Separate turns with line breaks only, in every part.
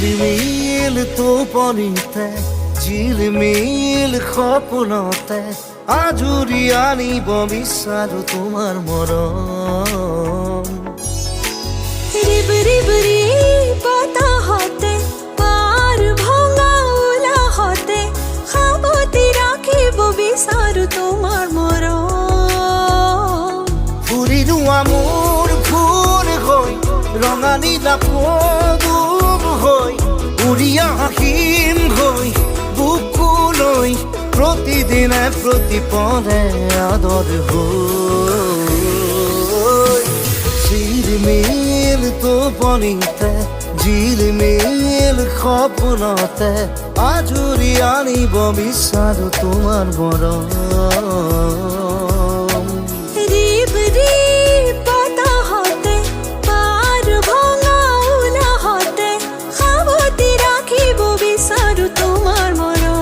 ঝিলমিল টোপনিতে ঝিলমিল সপোনতে আজুৰি আনিব বিচাৰো তোমাৰ মৰম।
রিব রিব রি বতাহতে পার ভঙা উলাহতে সাৱটি ৰাখিব বিচাৰো তোমাৰ মৰম।
ফুৰিলো মোৰ ফুল হৈ ৰঙা নীলা পদুম হৈ উৰি আহিম হৈ বুকুলৈ প্ৰতিদিনে প্ৰতিপদে আদৰ হৈ। ঝিলমিল টোপনিতে ঝিলমিল সপোনতে আজুৰি আনিব বিচাৰো তোমাৰ মৰম।
রিব রি বতাহতে পার ভঙা উলাহতে সাৱটি ৰাখিব বিচাৰো তোমাৰ মৰম।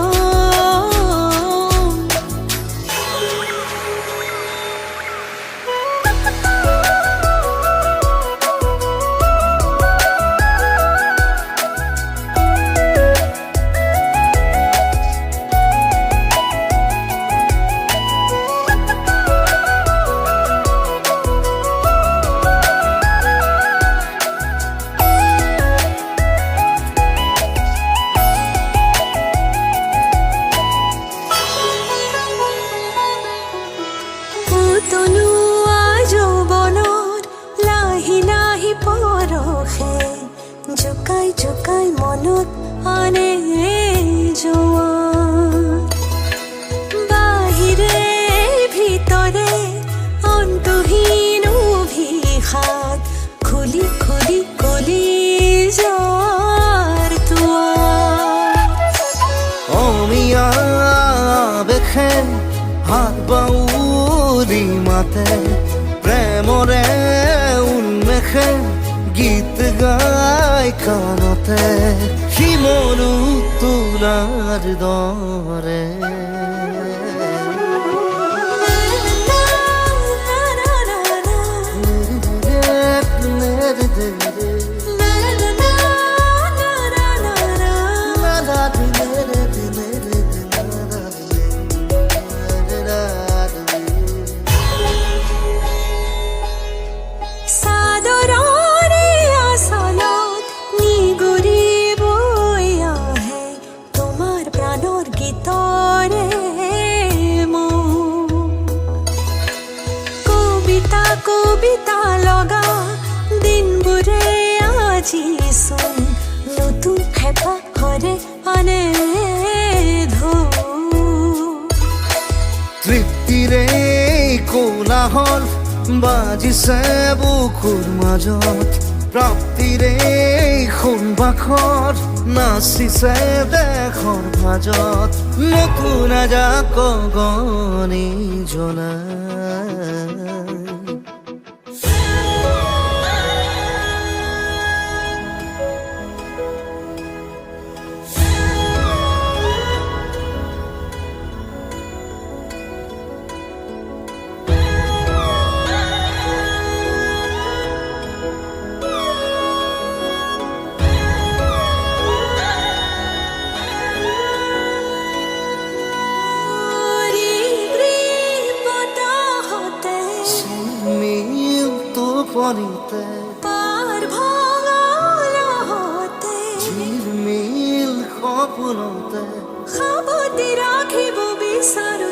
তনুৱা যৌৱনৰ লাহি লাহি পৰখে জোকাই জোকাই মনত আনে জোৱাৰ। বাহিৰে ভিতৰে অন্তহীন অভিশাপ খুলি খুলি কলি যাৰ দুৱাৰ।
অমিয়া বেখে হাত বাউলি মাতে প্ৰেমৰে উন্মেষে গীত গাই কাণতে শিমলু তোলাৰ দৰে।
চাদৰৰে আচলত নিগুৰিবই আহে তোমাৰ প্ৰাণৰ গীতৰে মোৰ। কবিতা কবিতা লগা দিনবোৰে আজিচোন নতুন হেঁপাহৰে আনে ধূপ।
তৃপ্তিৰে কোলাহল বাজিছে বুকুৰ মাজত প্ৰাপ্তিৰে সোণবাখৰ নাচিছে দেশৰ মাজত নতুন এজাক গগনি জনাই। টোপনিতে
পার ভঙা উলাহতে
ঝিলমিল সপোনতে
সাৱটি ৰাখিব বিচাৰো